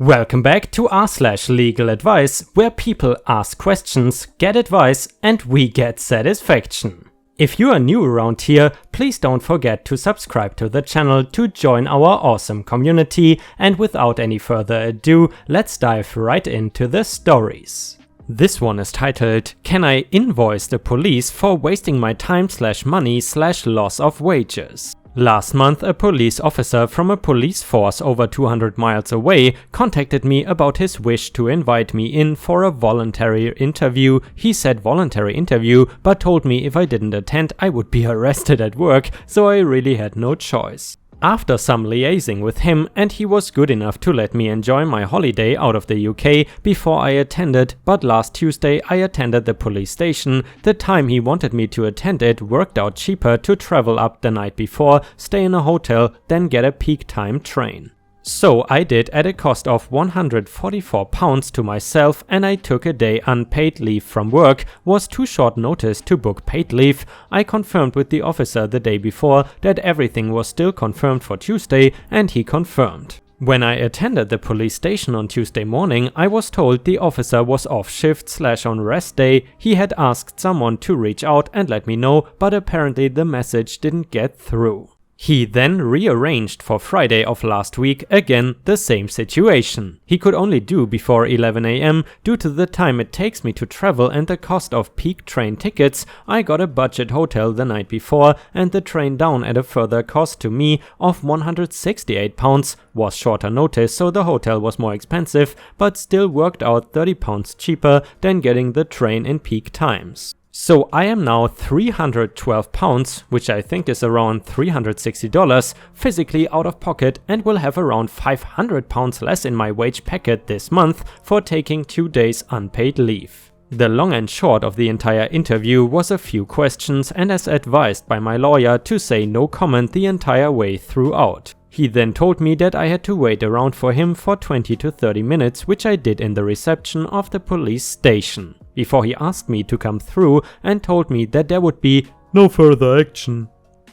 Welcome back to r/LegalAdvice, where people ask questions, get advice, and we get satisfaction. If you are new around here, please don't forget to subscribe to the channel to join our awesome community, and without any further ado, let's dive right into the stories. This one is titled, "Can I invoice the police for wasting my time/money/loss of wages?" Last month, a police officer from a police force over 200 miles away contacted me about his wish to invite me in for a voluntary interview. He said voluntary interview, but told me if I didn't attend I would be arrested at work, so I really had no choice. After some liaising with him, and he was good enough to let me enjoy my holiday out of the UK before I attended, but last Tuesday I attended the police station. The time he wanted me to attend it worked out cheaper to travel up the night before, stay in a hotel, then get a peak time train. So I did at a cost of £144 to myself, and I took a day unpaid leave from work. Was too short notice to book paid leave. I confirmed with the officer the day before that everything was still confirmed for Tuesday, and he confirmed. When I attended the police station on Tuesday morning, I was told the officer was off shift/on rest day. He had asked someone to reach out and let me know, but apparently the message didn't get through. He then rearranged for Friday of last week, again the same situation. He could only do before 11 AM due to the time it takes me to travel and the cost of peak train tickets. I got a budget hotel the night before, and the train down at a further cost to me of £168. Was shorter notice, so the hotel was more expensive, but still worked out £30 cheaper than getting the train in peak times. So I am now £312, which I think is around $360, physically out of pocket, and will have around £500 less in my wage packet this month for taking 2 days unpaid leave. The long and short of the entire interview was a few questions, and as advised by my lawyer to say no comment the entire way throughout. He then told me that I had to wait around for him for 20 to 30 minutes, which I did in the reception of the police station, before he asked me to come through and told me that there would be no further action.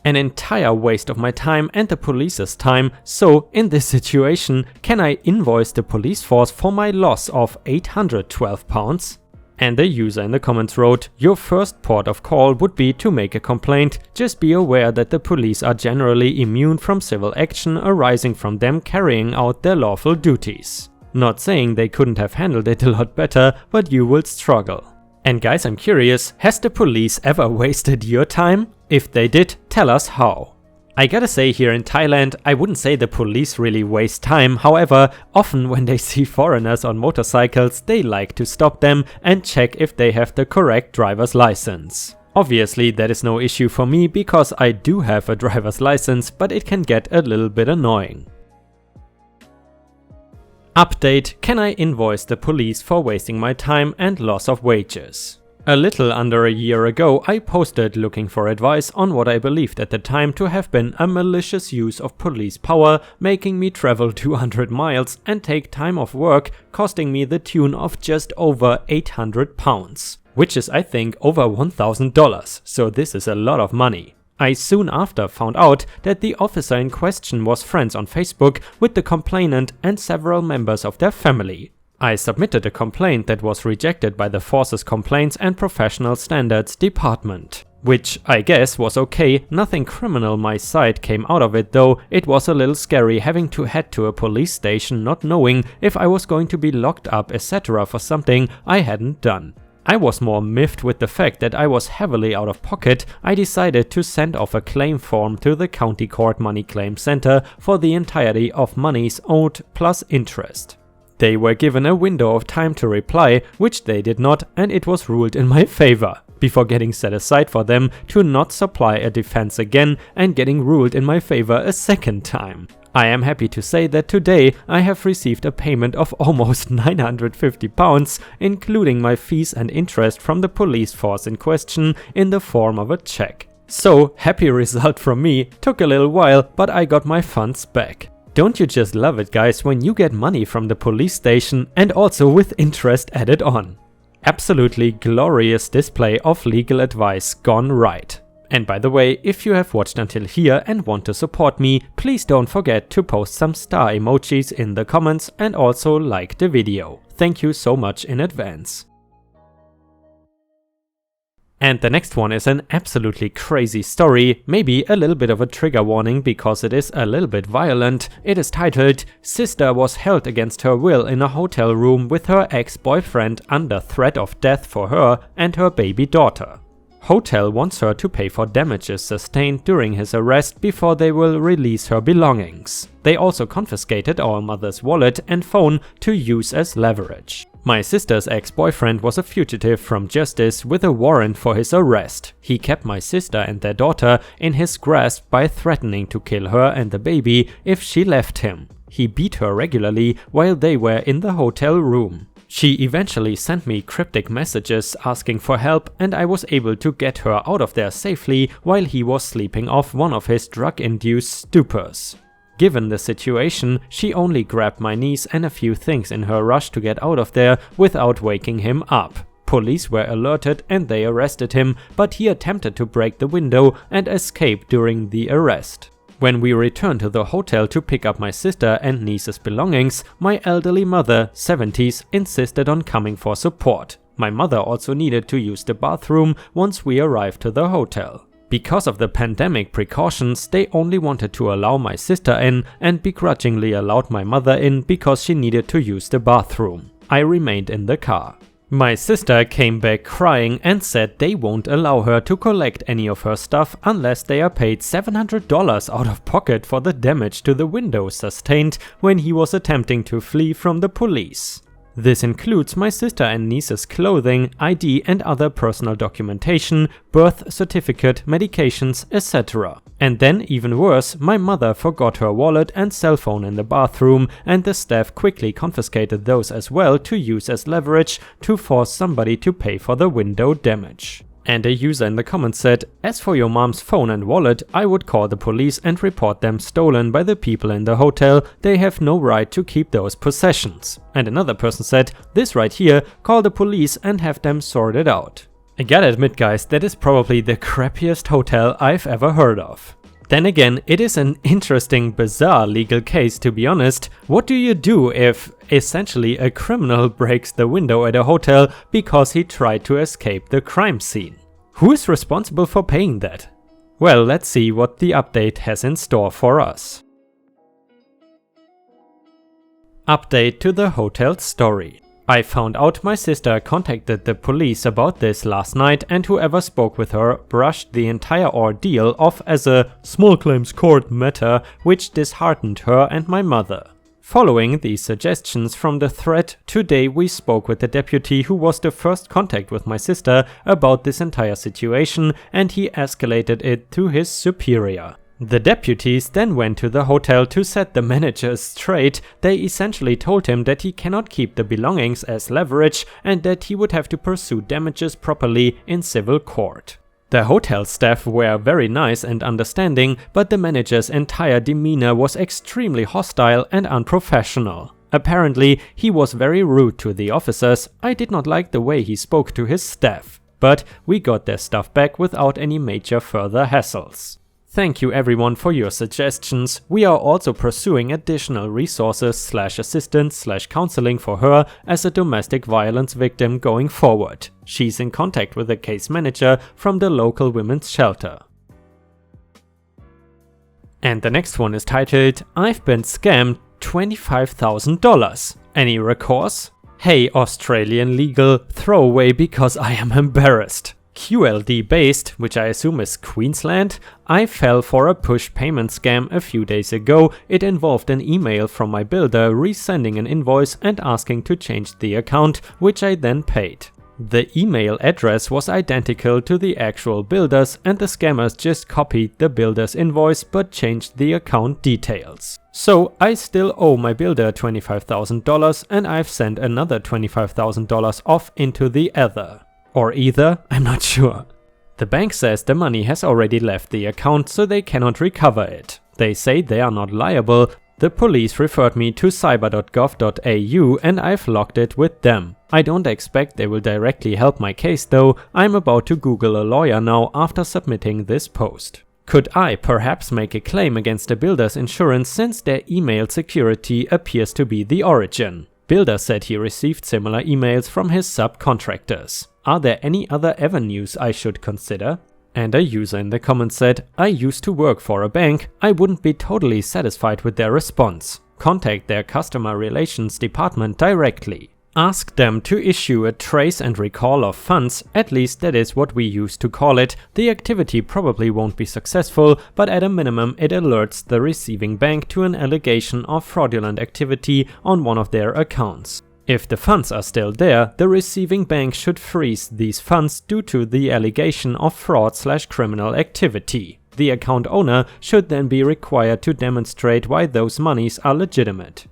An entire waste of my time and the police's time. So in this situation, can I invoice the police force for my loss of £812? And the user in the comments wrote, "Your first port of call would be to make a complaint. Just be aware that the police are generally immune from civil action arising from them carrying out their lawful duties." Not saying they couldn't have handled it a lot better, but you will struggle. And guys, I'm curious, has the police ever wasted your time? If they did, tell us how. I gotta say, here in Thailand, I wouldn't say the police really waste time. However, often when they see foreigners on motorcycles, they like to stop them and check if they have the correct driver's license. Obviously, that is no issue for me because I do have a driver's license, but it can get a little bit annoying. Update: can I invoice the police for wasting my time and loss of wages? A little under a year ago, I posted looking for advice on what I believed at the time to have been a malicious use of police power, making me travel 200 miles and take time off work, costing me the tune of just over £800, which is I think over $1,000, so this is a lot of money. I soon after found out that the officer in question was friends on Facebook with the complainant and several members of their family. I submitted a complaint that was rejected by the Force's Complaints and Professional Standards Department, which I guess was okay. Nothing criminal my side came out of it though. It was a little scary having to head to a police station not knowing if I was going to be locked up etc. for something I hadn't done. I was more miffed with the fact that I was heavily out of pocket. I decided to send off a claim form to the County Court Money Claim Center for the entirety of monies owed plus interest. They were given a window of time to reply, which they did not, and it was ruled in my favor, before getting set aside for them to not supply a defense again and getting ruled in my favor a second time. I am happy to say that today I have received a payment of almost £950, including my fees and interest from the police force in question in the form of a check. So, happy result from me. Took a little while, but I got my funds back. Don't you just love it, guys, when you get money from the police station and also with interest added on? Absolutely glorious display of legal advice gone right. And by the way, if you have watched until here and want to support me, please don't forget to post some star emojis in the comments and also like the video. Thank you so much in advance. And the next one is an absolutely crazy story, maybe a little bit of a trigger warning because it is a little bit violent. It is titled, "Sister was held against her will in a hotel room with her ex-boyfriend under threat of death for her and her baby daughter. Hotel wants her to pay for damages sustained during his arrest before they will release her belongings. They also confiscated our mother's wallet and phone to use as leverage. My sister's ex-boyfriend was a fugitive from justice with a warrant for his arrest. He kept my sister and their daughter in his grasp by threatening to kill her and the baby if she left him. He beat her regularly while they were in the hotel room. She eventually sent me cryptic messages asking for help, and I was able to get her out of there safely while he was sleeping off one of his drug-induced stupors. Given the situation, she only grabbed my niece and a few things in her rush to get out of there without waking him up. Police were alerted and they arrested him, but he attempted to break the window and escape during the arrest. When we returned to the hotel to pick up my sister and niece's belongings, my elderly mother, 70s, insisted on coming for support. My mother also needed to use the bathroom once we arrived to the hotel. Because of the pandemic precautions, they only wanted to allow my sister in and begrudgingly allowed my mother in because she needed to use the bathroom. I remained in the car. My sister came back crying and said they won't allow her to collect any of her stuff unless they are paid $700 out of pocket for the damage to the window sustained when he was attempting to flee from the police. This includes my sister and niece's clothing, ID and other personal documentation, birth certificate, medications, etc. And then, even worse, my mother forgot her wallet and cell phone in the bathroom, and the staff quickly confiscated those as well to use as leverage to force somebody to pay for the window damage. And a user in the comments said, "As for your mom's phone and wallet, I would call the police and report them stolen by the people in the hotel. They have no right to keep those possessions." And another person said, "This right here, call the police and have them sort it out." I gotta admit guys, that is probably the crappiest hotel I've ever heard of. Then again, it is an interesting, bizarre legal case to be honest. What do you do if essentially a criminal breaks the window at a hotel because he tried to escape the crime scene? Who is responsible for paying that? Well, let's see what the update has in store for us. Update to the hotel story. I found out my sister contacted the police about this last night, and whoever spoke with her brushed the entire ordeal off as a small claims court matter, which disheartened her and my mother. Following these suggestions from the thread, today we spoke with the deputy who was the first contact with my sister about this entire situation, and he escalated it to his superior. The deputies then went to the hotel to set the manager straight. They essentially told him that he cannot keep the belongings as leverage and that he would have to pursue damages properly in civil court. The hotel staff were very nice and understanding, but the manager's entire demeanor was extremely hostile and unprofessional. Apparently, he was very rude to the officers. I did not like the way he spoke to his staff, but we got their stuff back without any major further hassles. Thank you everyone for your suggestions. We are also pursuing additional resources / assistance / counseling for her as a domestic violence victim going forward. She's in contact with a case manager from the local women's shelter. And the next one is titled, "I've been scammed $25,000. Any recourse? Hey Australian legal, throw away because I am embarrassed. QLD based, which I assume is Queensland, I fell for a push payment scam a few days ago. It involved an email from my builder resending an invoice and asking to change the account, which I then paid. The email address was identical to the actual builder's, and the scammers just copied the builder's invoice but changed the account details. So I still owe my builder $25,000 and I've sent another $25,000 off into the other. Or either, I'm not sure. The bank says the money has already left the account, so they cannot recover it. They say they are not liable. The police referred me to cyber.gov.au and I've logged it with them. I don't expect they will directly help my case though. I'm about to Google a lawyer now after submitting this post. Could I perhaps make a claim against the builder's insurance since their email security appears to be the origin? Builder said he received similar emails from his subcontractors. Are there any other avenues I should consider? And a user in the comments said, I used to work for a bank. I wouldn't be totally satisfied with their response. Contact their customer relations department directly. Ask them to issue a trace and recall of funds, at least that is what we used to call it. The activity probably won't be successful, but at a minimum it alerts the receiving bank to an allegation of fraudulent activity on one of their accounts. If the funds are still there, the receiving bank should freeze these funds due to the allegation of fraud/criminal activity. The account owner should then be required to demonstrate why those monies are legitimate.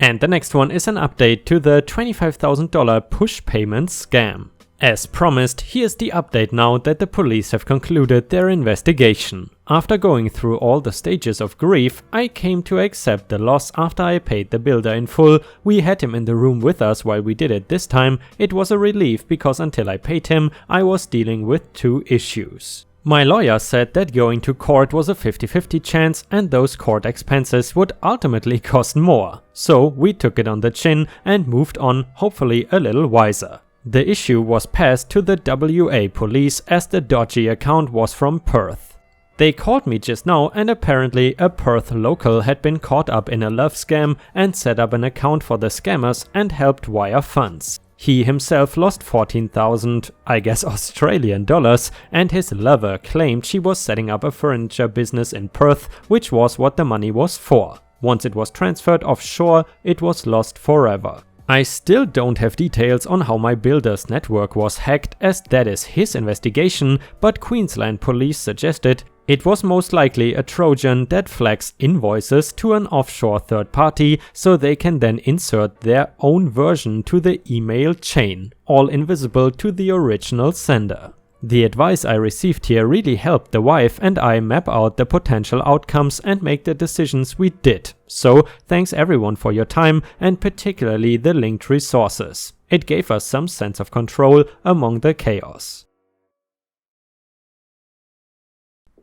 And the next one is an update to the $25,000 push payment scam. As promised, here's the update now that the police have concluded their investigation. After going through all the stages of grief, I came to accept the loss after I paid the builder in full. We had him in the room with us while we did it this time. It was a relief because until I paid him, I was dealing with 2 issues. My lawyer said that going to court was a 50-50 chance and those court expenses would ultimately cost more. So we took it on the chin and moved on, hopefully a little wiser. The issue was passed to the WA police as the dodgy account was from Perth. They called me just now and apparently a Perth local had been caught up in a love scam and set up an account for the scammers and helped wire funds. He himself lost 14,000, I guess Australian dollars, and his lover claimed she was setting up a furniture business in Perth, which was what the money was for. Once it was transferred offshore, it was lost forever. I still don't have details on how my builder's network was hacked, as that is his investigation, but Queensland police suggested it was most likely a Trojan that flags invoices to an offshore third party so they can then insert their own version to the email chain, all invisible to the original sender. The advice I received here really helped the wife and I map out the potential outcomes and make the decisions we did. So thanks everyone for your time and particularly the linked resources. It gave us some sense of control among the chaos.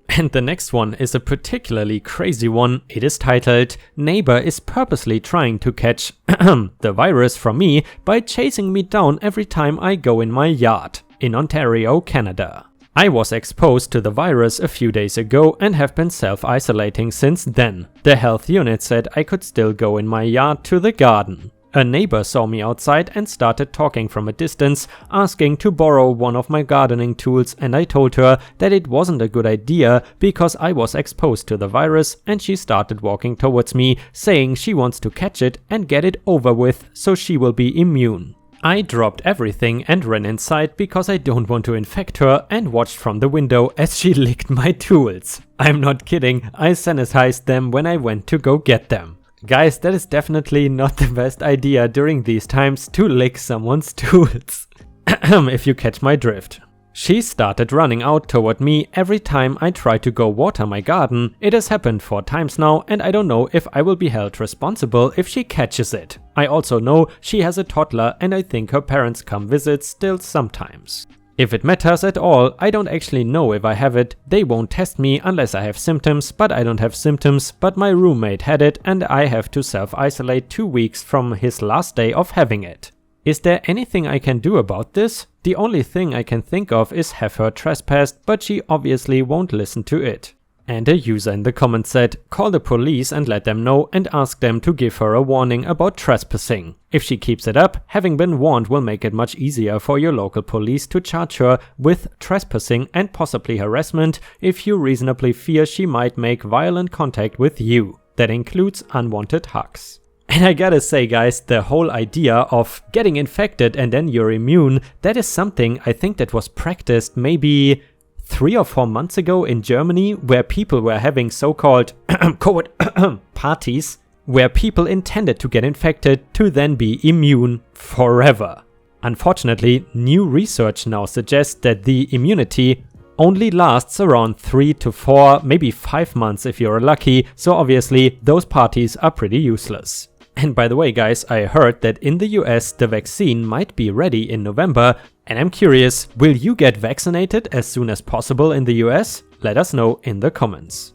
And the next one is a particularly crazy one. It is titled, Neighbor is purposely trying to catch the virus from me by chasing me down every time I go in my yard, in Ontario, Canada. I was exposed to the virus a few days ago and have been self-isolating since then. The health unit said I could still go in my yard to the garden. A neighbor saw me outside and started talking from a distance, asking to borrow one of my gardening tools, and I told her that it wasn't a good idea because I was exposed to the virus, and she started walking towards me, saying she wants to catch it and get it over with so she will be immune. I dropped everything and ran inside because I don't want to infect her and watched from the window as she licked my tools. I'm not kidding, I sanitized them when I went to go get them. Guys, that is definitely not the best idea during these times to lick someone's tools. If you catch my drift. She started running out toward me every time I try to go water my garden. It has happened 4 times now and I don't know if I will be held responsible if she catches it. I also know she has a toddler and I think her parents come visit still sometimes. If it matters at all, I don't actually know if I have it. They won't test me unless I have symptoms, but I don't have symptoms, but my roommate had it and I have to self-isolate 2 weeks from his last day of having it. Is there anything I can do about this? The only thing I can think of is have her trespassed, but she obviously won't listen to it. And a user in the comments said, call the police and let them know and ask them to give her a warning about trespassing. If she keeps it up, having been warned will make it much easier for your local police to charge her with trespassing and possibly harassment if you reasonably fear she might make violent contact with you. That includes unwanted hugs. And I gotta say guys, the whole idea of getting infected and then you're immune, that is something I think that was practiced maybe 3 or 4 months ago in Germany, where people were having so-called COVID parties, where people intended to get infected to then be immune forever. Unfortunately, new research now suggests that the immunity only lasts around 3 to 4, maybe 5 months if you're lucky, so obviously those parties are pretty useless. And by the way guys, I heard that in the US the vaccine might be ready in November, and I'm curious, will you get vaccinated as soon as possible in the US? Let us know in the comments.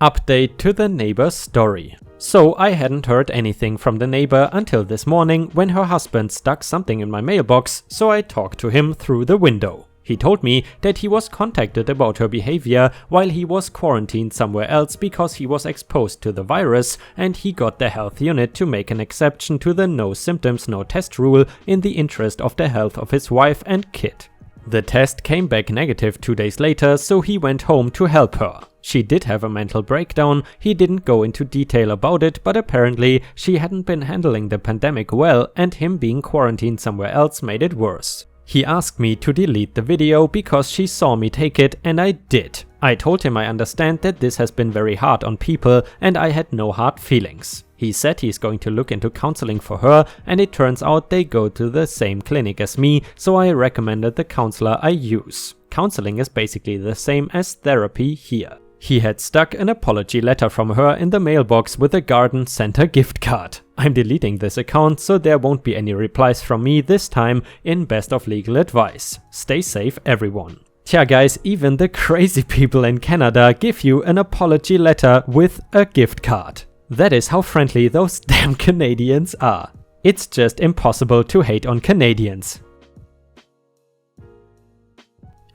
Update to the neighbor's story. So I hadn't heard anything from the neighbor until this morning when her husband stuck something in my mailbox, so I talked to him through the window. He told me that he was contacted about her behavior while he was quarantined somewhere else because he was exposed to the virus, and he got the health unit to make an exception to the no symptoms no test rule in the interest of the health of his wife and kid. The test came back negative 2 days later, so he went home to help her. She did have a mental breakdown. He didn't go into detail about it, but apparently she hadn't been handling the pandemic well, and him being quarantined somewhere else made it worse. He asked me to delete the video because she saw me take it, and I did. I told him I understand that this has been very hard on people and I had no hard feelings. He said he's going to look into counseling for her, and it turns out they go to the same clinic as me, so I recommended the counselor I use. Counseling is basically the same as therapy here. He had stuck an apology letter from her in the mailbox with a garden center gift card. I'm deleting this account, so there won't be any replies from me this time in Best of Legal Advice. Stay safe everyone. Tja guys, even the crazy people in Canada give you an apology letter with a gift card. That is how friendly those damn Canadians are. It's just impossible to hate on Canadians.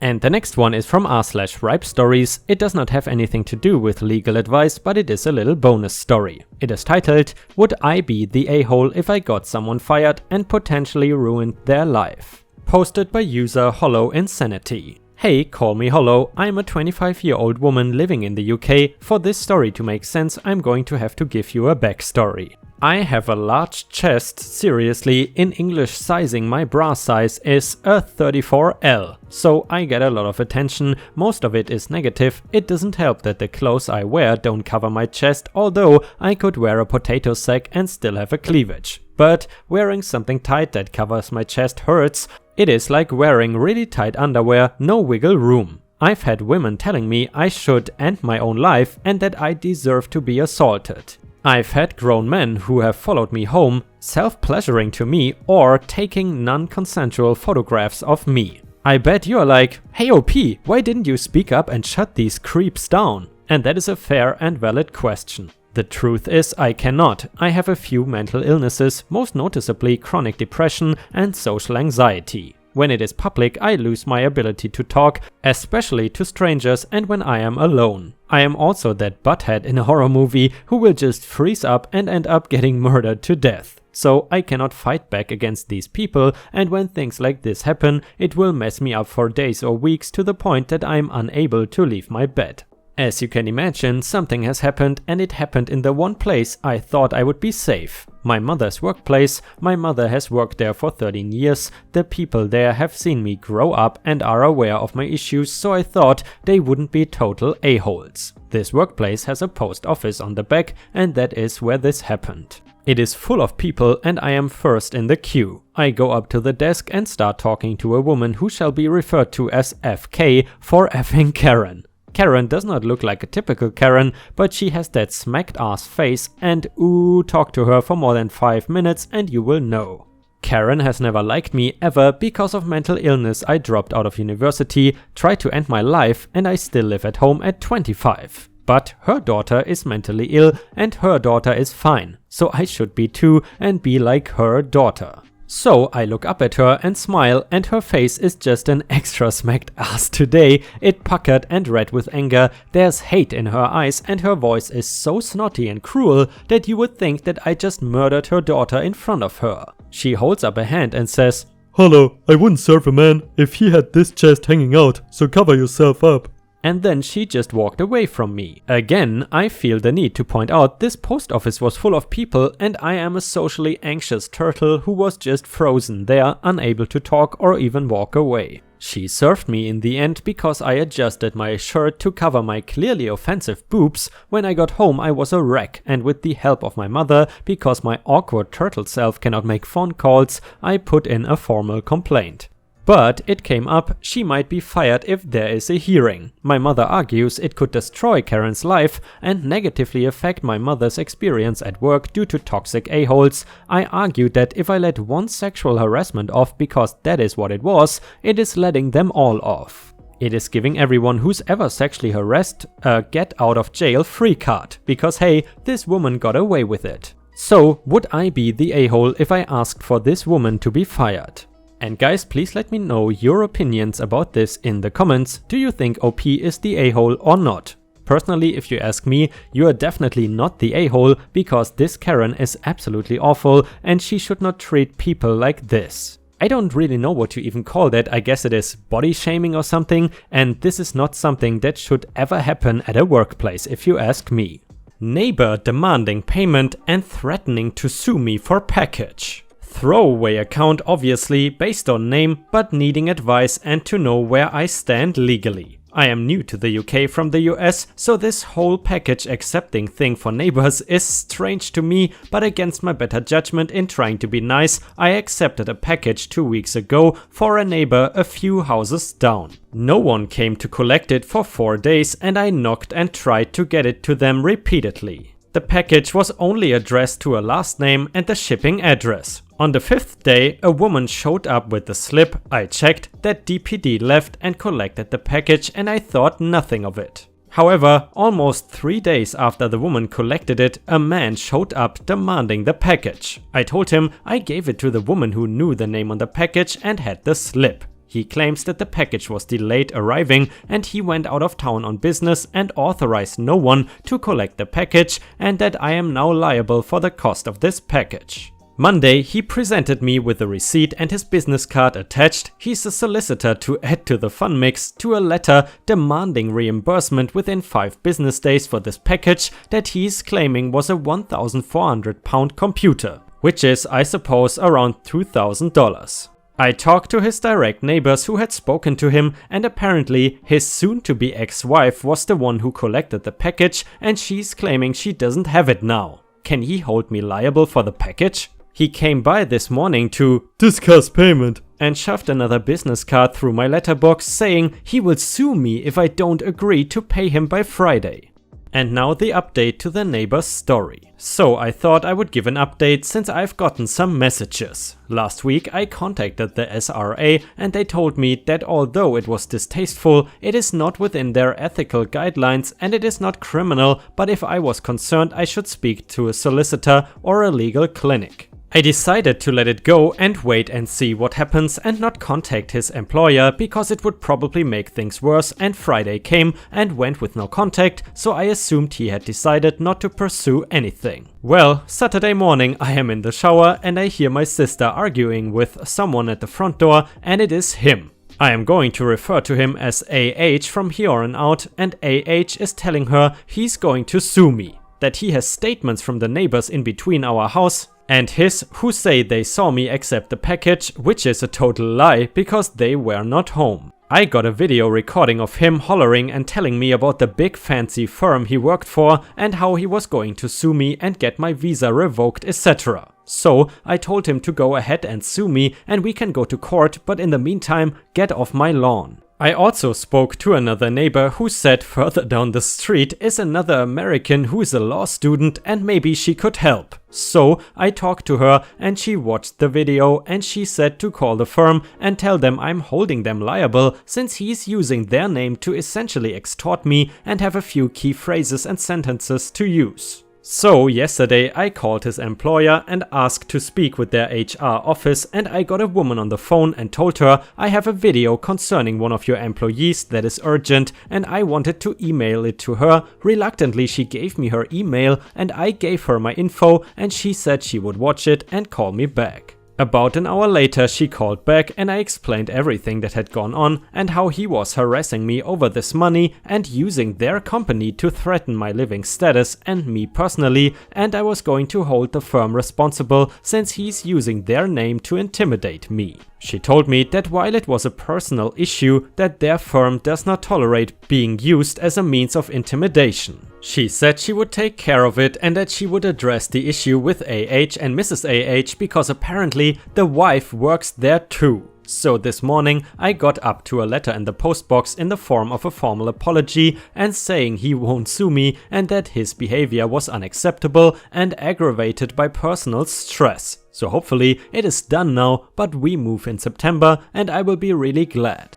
And the next one is from r/ripe stories. It does not have anything to do with legal advice, but it is a little bonus story. It is titled, "Would I be the a-hole if I got someone fired and potentially ruined their life?" Posted by user Hollow Insanity. Hey, call me Hollow. I'm a 25-year-old woman living in the UK. For this story to make sense, I'm going to have to give you a backstory. I have a large chest. Seriously, in English sizing my bra size is a 34L, so I get a lot of attention. Most of it is negative. It doesn't help that the clothes I wear don't cover my chest, although I could wear a potato sack and still have a cleavage. But wearing something tight that covers my chest hurts. It is like wearing really tight underwear, no wiggle room. I've had women telling me I should end my own life and that I deserve to be assaulted. I've had grown men who have followed me home, self-pleasuring to me or taking non-consensual photographs of me. I bet you're like, hey OP, why didn't you speak up and shut these creeps down? And that is a fair and valid question. The truth is I cannot. I have a few mental illnesses, most noticeably chronic depression and social anxiety. When it is public, I lose my ability to talk, especially to strangers and when I am alone. I am also that butthead in a horror movie who will just freeze up and end up getting murdered to death. So I cannot fight back against these people, and when things like this happen, it will mess me up for days or weeks to the point that I am unable to leave my bed. As you can imagine, something has happened, and it happened in the one place I thought I would be safe. My mother's workplace. My mother has worked there for 13 years. The people there have seen me grow up and are aware of my issues, so I thought they wouldn't be total a-holes. This workplace has a post office on the back, and that is where this happened. It is full of people and I am first in the queue. I go up to the desk and start talking to a woman who shall be referred to as FK for effing Karen. Karen does not look like a typical Karen, but she has that smacked ass face, and ooh, talk to her for more than 5 minutes and you will know. Karen has never liked me ever. Because of mental illness I dropped out of university, tried to end my life, and I still live at home at 25. But her daughter is mentally ill and her daughter is fine, so I should be too and be like her daughter. So I look up at her and smile, and her face is just an extra smacked ass today. It puckered and red with anger. There's hate in her eyes and her voice is so snotty and cruel that you would think that I just murdered her daughter in front of her. She holds up a hand and says, "Hello, I wouldn't serve a man if he had this chest hanging out, so cover yourself up." And then she just walked away from me. Again, I feel the need to point out this post office was full of people and I am a socially anxious turtle who was just frozen there, unable to talk or even walk away. She served me in the end because I adjusted my shirt to cover my clearly offensive boobs. When I got home I was a wreck, and with the help of my mother, because my awkward turtle self cannot make phone calls, I put in a formal complaint. But it came up she might be fired if there is a hearing. My mother argues it could destroy Karen's life and negatively affect my mother's experience at work due to toxic a-holes. I argued that if I let one sexual harassment off because that is what it was, it is letting them all off. It is giving everyone who's ever sexually harassed a get out of jail free card, because hey, this woman got away with it. So would I be the a-hole if I asked for this woman to be fired? And guys, please let me know your opinions about this in the comments. Do you think OP is the a-hole or not? Personally, if you ask me, you are definitely not the a-hole, because this Karen is absolutely awful and she should not treat people like this. I don't really know what to even call that. I guess it is body shaming or something, and this is not something that should ever happen at a workplace if you ask me. Neighbor demanding payment and threatening to sue me for package. Throwaway account obviously, based on name, but needing advice and to know where I stand legally. I am new to the UK from the US, so this whole package accepting thing for neighbors is strange to me, but against my better judgment in trying to be nice, I accepted a package 2 weeks ago for a neighbor a few houses down. No one came to collect it for 4 days and I knocked and tried to get it to them repeatedly. The package was only addressed to a last name and the shipping address. On the 5th day, a woman showed up with the slip. I checked that DPD left and collected the package and I thought nothing of it. However, almost 3 days after the woman collected it, a man showed up demanding the package. I told him I gave it to the woman who knew the name on the package and had the slip. He claims that the package was delayed arriving and he went out of town on business and authorized no one to collect the package, and that I am now liable for the cost of this package. Monday, he presented me with a receipt and his business card attached. He's a solicitor to add to the fun mix to a letter demanding reimbursement within 5 business days for this package that he's claiming was a £1,400 computer, which is, I suppose, around $2,000. I talked to his direct neighbors who had spoken to him, and apparently his soon-to-be ex-wife was the one who collected the package and she's claiming she doesn't have it now. Can he hold me liable for the package? He came by this morning to discuss payment and shoved another business card through my letterbox saying he will sue me if I don't agree to pay him by Friday. And now the update to the neighbor's story. So I thought I would give an update since I've gotten some messages. Last week I contacted the SRA and they told me that although it was distasteful, it is not within their ethical guidelines and it is not criminal, but if I was concerned I should speak to a solicitor or a legal clinic. I decided to let it go and wait and see what happens and not contact his employer because it would probably make things worse, and Friday came and went with no contact, so I assumed he had decided not to pursue anything. Well, Saturday morning I am in the shower and I hear my sister arguing with someone at the front door, and it is him. I am going to refer to him as AH from here on out, and AH is telling her he's going to sue me, that he has statements from the neighbors in between our house and his who say they saw me accept the package, which is a total lie because they were not home. I got a video recording of him hollering and telling me about the big fancy firm he worked for and how he was going to sue me and get my visa revoked, etc. So I told him to go ahead and sue me and we can go to court, but in the meantime get off my lawn. I also spoke to another neighbor who said further down the street is another American who is a law student and maybe she could help. So I talked to her and she watched the video and she said to call the firm and tell them I'm holding them liable since he's using their name to essentially extort me and have a few key phrases and sentences to use. So yesterday I called his employer and asked to speak with their HR office, and I got a woman on the phone and told her I have a video concerning one of your employees that is urgent and I wanted to email it to her. Reluctantly she gave me her email and I gave her my info and she said she would watch it and call me back. About an hour later she called back and I explained everything that had gone on and how he was harassing me over this money and using their company to threaten my living status and me personally, and I was going to hold the firm responsible since he's using their name to intimidate me. She told me that while it was a personal issue, that their firm does not tolerate being used as a means of intimidation. She said she would take care of it and that she would address the issue with AH and Mrs. AH because apparently the wife works there too. So this morning I got up to a letter in the postbox in the form of a formal apology and saying he won't sue me and that his behavior was unacceptable and aggravated by personal stress. So hopefully it is done now, but we move in September and I will be really glad.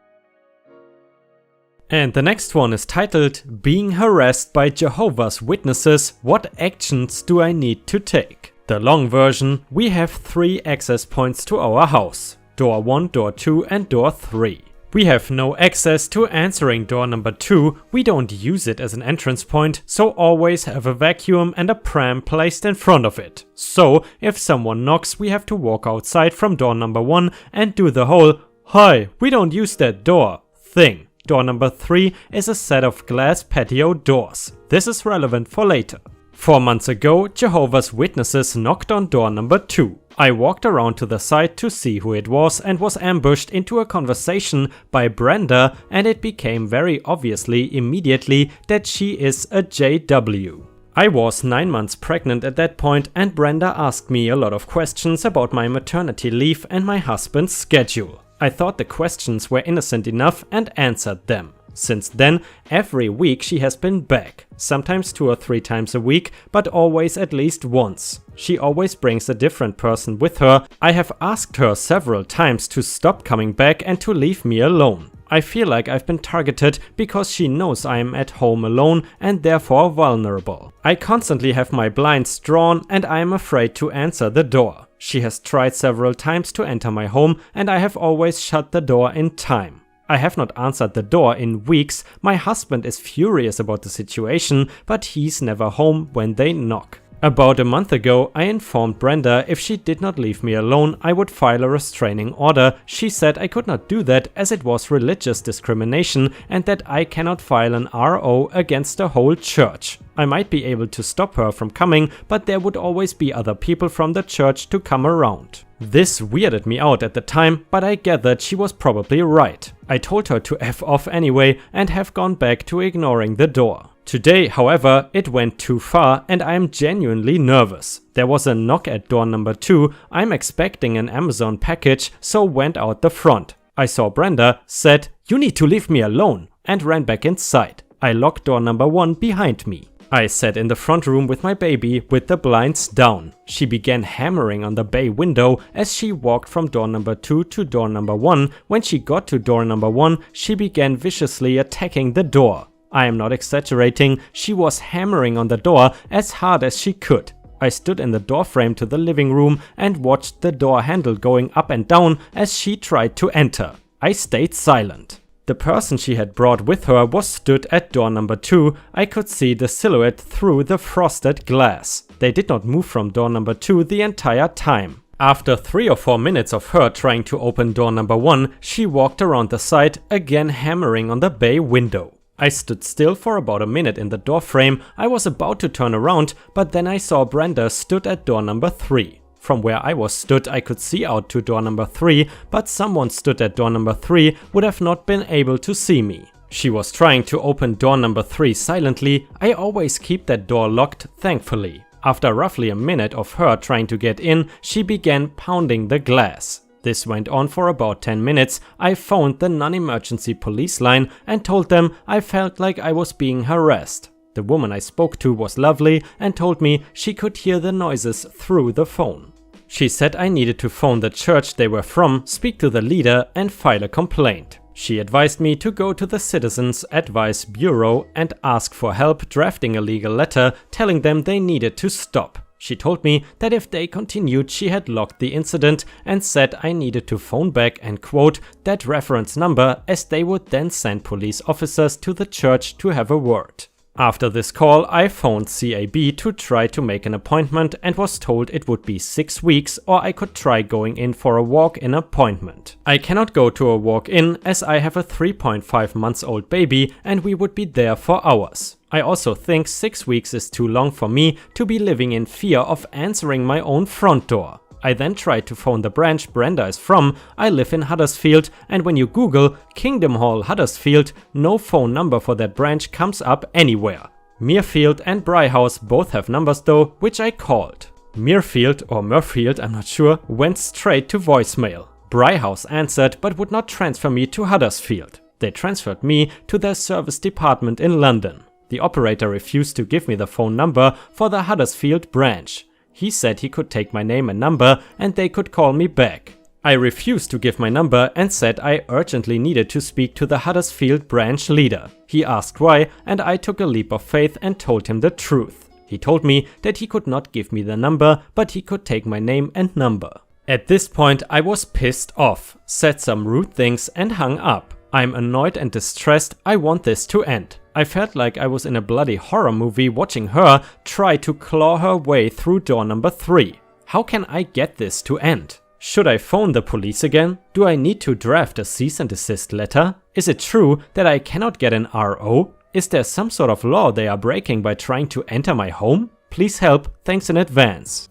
And the next one is titled, Being Harassed by Jehovah's Witnesses, What Actions Do I Need to Take? The long version, we have 3 access points to our house. Door 1, door 2 and door 3. We have no access to answering door number 2, we don't use it as an entrance point, so always have a vacuum and a pram placed in front of it. So if someone knocks, we have to walk outside from door number 1 and do the whole, "Hi, we don't use that door" thing. Door number 3 is a set of glass patio doors. This is relevant for later. 4 months ago, Jehovah's Witnesses knocked on door number 2. I walked around to the side to see who it was and was ambushed into a conversation by Brenda, and it became very obviously immediately that she is a JW. I was 9 months pregnant at that point and Brenda asked me a lot of questions about my maternity leave and my husband's schedule. I thought the questions were innocent enough and answered them. Since then, every week she has been back, sometimes 2 or 3 times a week, but always at least once. She always brings a different person with her. I have asked her several times to stop coming back and to leave me alone. I feel like I've been targeted because she knows I am at home alone and therefore vulnerable. I constantly have my blinds drawn and I am afraid to answer the door. She has tried several times to enter my home and I have always shut the door in time. I have not answered the door in weeks. My husband is furious about the situation, but he's never home when they knock. About a month ago, I informed Brenda if she did not leave me alone, I would file a restraining order. She said I could not do that as it was religious discrimination and that I cannot file an RO against the whole church. I might be able to stop her from coming, but there would always be other people from the church to come around. This weirded me out at the time, but I gathered she was probably right. I told her to F off anyway and have gone back to ignoring the door. Today, however, it went too far and I am genuinely nervous. There was a knock at door number 2, I'm expecting an Amazon package, so went out the front. I saw Brenda, said, "You need to leave me alone," and ran back inside. I locked door number 1 behind me. I sat in the front room with my baby with the blinds down. She began hammering on the bay window as she walked from door number 2 to door number 1. When she got to door number 1, she began viciously attacking the door. I am not exaggerating, she was hammering on the door as hard as she could. I stood in the doorframe to the living room and watched the door handle going up and down as she tried to enter. I stayed silent. The person she had brought with her was stood at door number 2. I could see the silhouette through the frosted glass. They did not move from door number 2 the entire time. After 3 or 4 minutes of her trying to open door number 1, she walked around the side, again hammering on the bay window. I stood still for about a minute in the doorframe. I was about to turn around, but then I saw Brenda stood at door number 3. From where I was stood, I could see out to door number 3, but someone stood at door number 3 would have not been able to see me. She was trying to open door number 3 silently. I always keep that door locked, thankfully. After roughly a minute of her trying to get in, she began pounding the glass. This went on for about 10 minutes. I phoned the non-emergency police line and told them I felt like I was being harassed. The woman I spoke to was lovely and told me she could hear the noises through the phone. She said I needed to phone the church they were from, speak to the leader and file a complaint. She advised me to go to the Citizens Advice Bureau and ask for help drafting a legal letter telling them they needed to stop. She told me that if they continued, she had logged the incident and said I needed to phone back and quote that reference number as they would then send police officers to the church to have a word. After this call, I phoned CAB to try to make an appointment and was told it would be 6 weeks or I could try going in for a walk-in appointment. I cannot go to a walk-in as I have a 3.5 months old baby and we would be there for hours. I also think 6 weeks is too long for me to be living in fear of answering my own front door. I then tried to phone the branch Brenda is from. I live in Huddersfield and when you Google Kingdom Hall Huddersfield, no phone number for that branch comes up anywhere. Muirfield and Bryhouse both have numbers though, which I called. Muirfield or Murfield, I'm not sure, went straight to voicemail. Bryhouse answered but would not transfer me to Huddersfield. They transferred me to their service department in London. The operator refused to give me the phone number for the Huddersfield branch. He said he could take my name and number and they could call me back. I refused to give my number and said I urgently needed to speak to the Huddersfield branch leader. He asked why and I took a leap of faith and told him the truth. He told me that he could not give me the number, but he could take my name and number. At this point I was pissed off, said some rude things and hung up. I'm annoyed and distressed, I want this to end. I felt like I was in a bloody horror movie watching her try to claw her way through door number 3. How can I get this to end? Should I phone the police again? Do I need to draft a cease and desist letter? Is it true that I cannot get an RO? Is there some sort of law they are breaking by trying to enter my home? Please help, thanks in advance.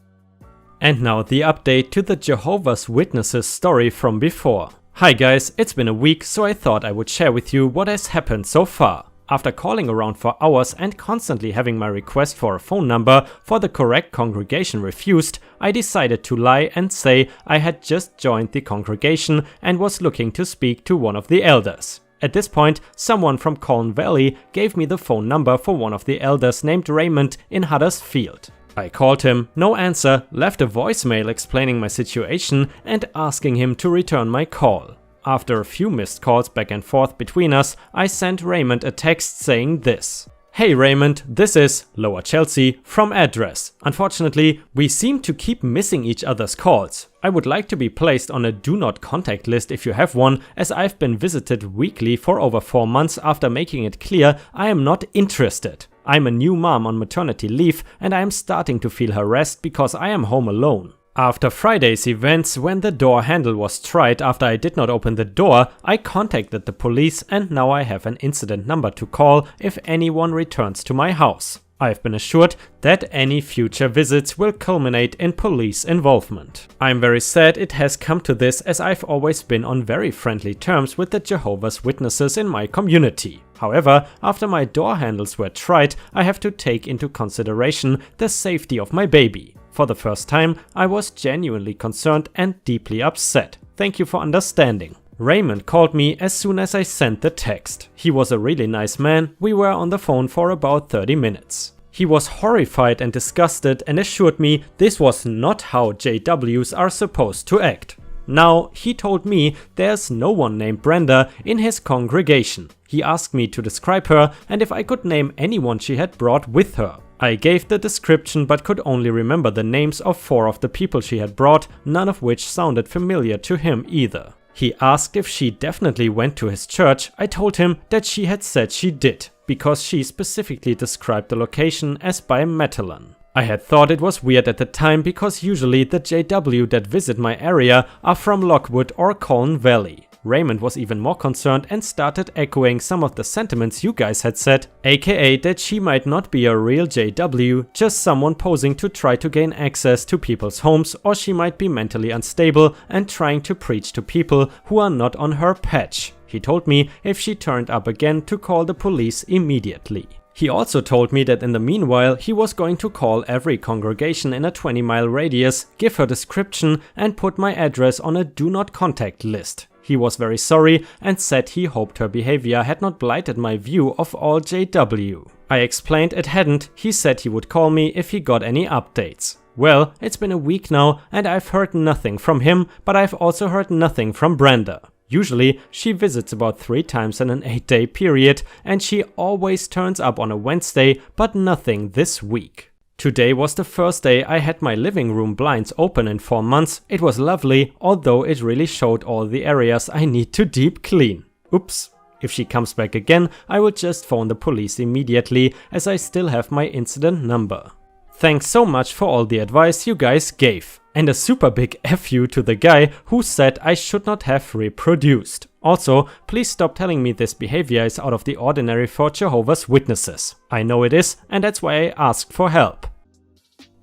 And now the update to the Jehovah's Witnesses story from before. Hi guys, it's been a week, so I thought I would share with you what has happened so far. After calling around for hours and constantly having my request for a phone number for the correct congregation refused, I decided to lie and say I had just joined the congregation and was looking to speak to one of the elders. At this point, someone from Colne Valley gave me the phone number for one of the elders named Raymond in Huddersfield. I called him, no answer, left a voicemail explaining my situation and asking him to return my call. After a few missed calls back and forth between us, I sent Raymond a text saying this. Hey Raymond, this is Lower Chelsea from address. Unfortunately, we seem to keep missing each other's calls. I would like to be placed on a do not contact list if you have one, as I've been visited weekly for over 4 months after making it clear I am not interested. I'm a new mom on maternity leave and I am starting to feel harassed because I am home alone. After Friday's events, when the door handle was tried after I did not open the door, I contacted the police and now I have an incident number to call if anyone returns to my house. I've been assured that any future visits will culminate in police involvement. I'm very sad it has come to this, as I've always been on very friendly terms with the Jehovah's Witnesses in my community. However, after my door handles were tried, I have to take into consideration the safety of my baby. For the first time, I was genuinely concerned and deeply upset. Thank you for understanding. Raymond called me as soon as I sent the text. He was a really nice man. We were on the phone for about 30 minutes. He was horrified and disgusted and assured me this was not how JWs are supposed to act. Now, he told me there's no one named Brenda in his congregation. He asked me to describe her and if I could name anyone she had brought with her. I gave the description but could only remember the names of 4 of the people she had brought, none of which sounded familiar to him either. He asked if she definitely went to his church. I told him that she had said she did, because she specifically described the location as by Metalon. I had thought it was weird at the time because usually the JW that visit my area are from Lockwood or Colne Valley. Raymond was even more concerned and started echoing some of the sentiments you guys had said, aka that she might not be a real JW, just someone posing to try to gain access to people's homes, or she might be mentally unstable and trying to preach to people who are not on her patch. He told me if she turned up again to call the police immediately. He also told me that in the meanwhile he was going to call every congregation in a 20-mile radius, give her description and put my address on a do not contact list. He was very sorry and said he hoped her behavior had not blighted my view of all JW. I explained it hadn't. He said he would call me if he got any updates. Well, it's been a week now and I've heard nothing from him, but I've also heard nothing from Brenda. Usually, she visits about 3 times in an 8-day period and she always turns up on a Wednesday, but nothing this week. Today was the first day I had my living room blinds open in 4 months. It was lovely, although it really showed all the areas I need to deep clean. Oops. If she comes back again, I will just phone the police immediately, as I still have my incident number. Thanks so much for all the advice you guys gave. And a super big F you to the guy who said I should not have reproduced. Also, please stop telling me this behavior is out of the ordinary for Jehovah's Witnesses. I know it is, and that's why I asked for help.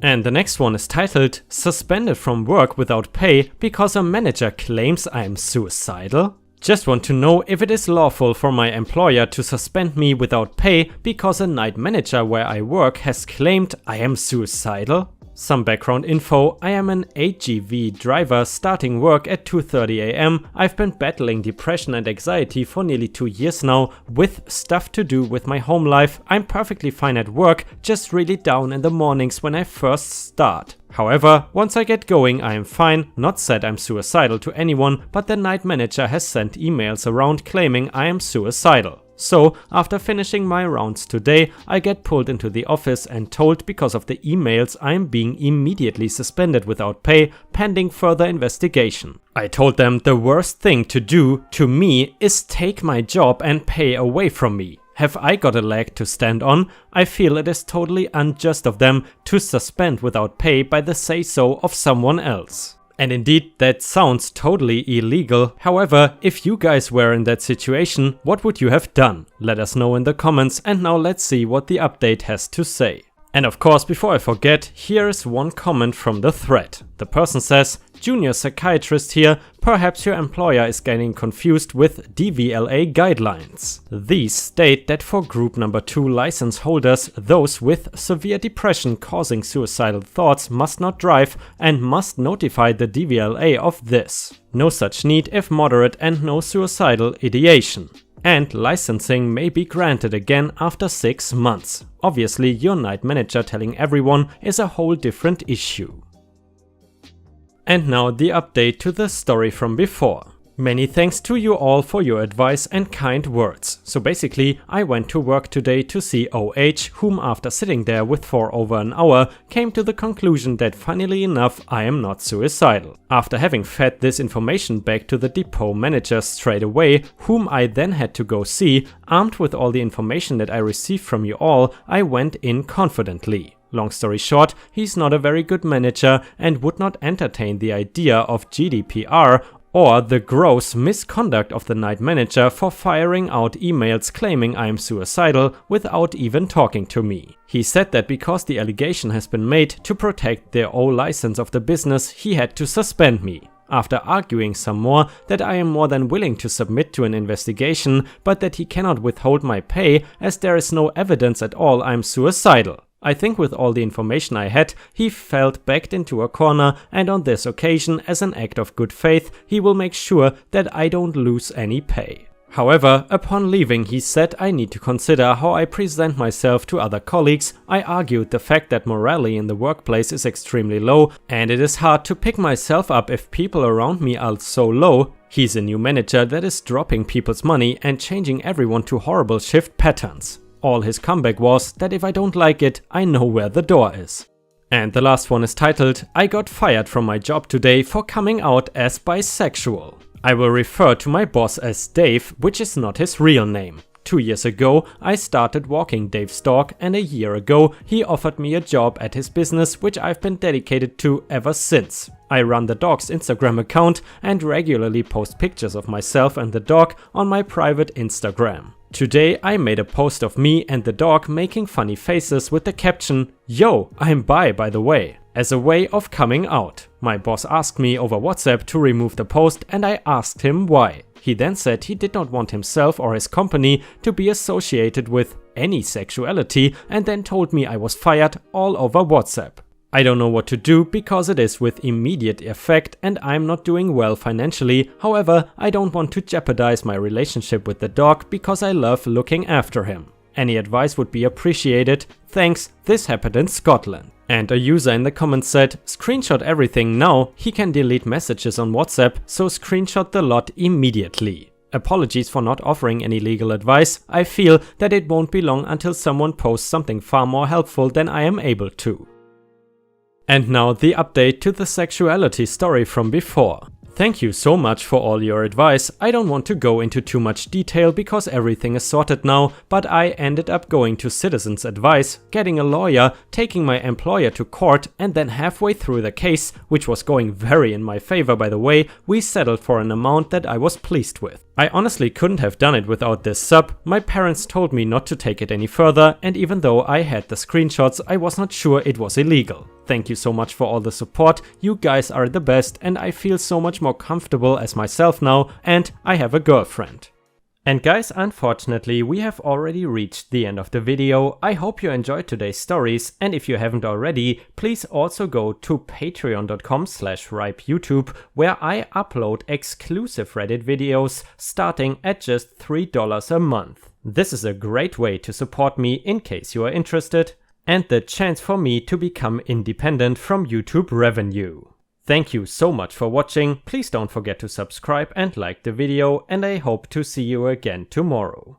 And the next one is titled Suspended from Work Without Pay because a manager claims I'm suicidal. Just want to know if it is lawful for my employer to suspend me without pay because a night manager where I work has claimed I am suicidal. Some background info: I am an HGV driver starting work at 2:30 AM. I've been battling depression and anxiety for nearly 2 years now, with stuff to do with my home life. I'm perfectly fine at work, just really down in the mornings when I first start. However, once I get going I am fine. Not said I'm suicidal to anyone, but the night manager has sent emails around claiming I am suicidal. So, after finishing my rounds today, I get pulled into the office and told because of the emails I am being immediately suspended without pay, pending further investigation. I told them the worst thing to do to me is take my job and pay away from me. Have I got a leg to stand on? I feel it is totally unjust of them to suspend without pay by the say-so of someone else. And indeed, that sounds totally illegal. However, if you guys were in that situation, what would you have done? Let us know in the comments, and now let's see what the update has to say. And of course, before I forget, here is one comment from the thread. The person says, "Junior psychiatrist here, perhaps your employer is getting confused with DVLA guidelines. These state that for group number 2 license holders, those with severe depression causing suicidal thoughts must not drive and must notify the DVLA of this. No such need if moderate and no suicidal ideation. And licensing may be granted again after 6 months. Obviously, your night manager telling everyone is a whole different issue." And now the update to the story from before. Many thanks to you all for your advice and kind words. So basically, I went to work today to see OH, whom after sitting there with for over an hour, came to the conclusion that funnily enough, I am not suicidal. After having fed this information back to the depot manager straight away, whom I then had to go see, armed with all the information that I received from you all, I went in confidently. Long story short, he's not a very good manager and would not entertain the idea of GDPR or the gross misconduct of the night manager for firing out emails claiming I am suicidal without even talking to me. He said that because the allegation has been made to protect the O license of the business, he had to suspend me. After arguing some more, that I am more than willing to submit to an investigation, but that he cannot withhold my pay as there is no evidence at all I am suicidal. I think with all the information I had, he felt backed into a corner, and on this occasion, as an act of good faith, he will make sure that I don't lose any pay. However, upon leaving, he said I need to consider how I present myself to other colleagues. I argued the fact that morale in the workplace is extremely low, and it is hard to pick myself up if people around me are so low. He's a new manager that is dropping people's money and changing everyone to horrible shift patterns. All his comeback was that if I don't like it, I know where the door is. And the last one is titled, "I got fired from my job today for coming out as bisexual." I will refer to my boss as Dave, which is not his real name. 2 years ago, I started walking Dave's dog, and a year ago, he offered me a job at his business, which I've been dedicated to ever since. I run the dog's Instagram account and regularly post pictures of myself and the dog on my private Instagram. Today I made a post of me and the dog making funny faces with the caption, "Yo, I'm bi by the way," as a way of coming out. My boss asked me over WhatsApp to remove the post and I asked him why. He then said he did not want himself or his company to be associated with any sexuality and then told me I was fired all over WhatsApp. I don't know what to do because it is with immediate effect and I'm not doing well financially. However, I don't want to jeopardize my relationship with the dog because I love looking after him. Any advice would be appreciated. Thanks, this happened in Scotland. And a user in the comments said, "Screenshot everything now, he can delete messages on WhatsApp, so screenshot the lot immediately." Apologies for not offering any legal advice. I feel that it won't be long until someone posts something far more helpful than I am able to. And now the update to the sexuality story from before. Thank you so much for all your advice. I don't want to go into too much detail because everything is sorted now, but I ended up going to citizens' advice, getting a lawyer, taking my employer to court, and then halfway through the case, which was going very in my favor by the way, we settled for an amount that I was pleased with. I honestly couldn't have done it without this sub. My parents told me not to take it any further, and even though I had the screenshots, I was not sure it was illegal. Thank you so much for all the support, you guys are the best and I feel so much more comfortable as myself now and I have a girlfriend. And guys, unfortunately, we have already reached the end of the video. I hope you enjoyed today's stories, and if you haven't already, please also go to patreon.com/ripeyoutube, where I upload exclusive Reddit videos starting at just $3 a month. This is a great way to support me in case you are interested, and the chance for me to become independent from YouTube revenue. Thank you so much for watching. Please don't forget to subscribe and like the video, and I hope to see you again tomorrow.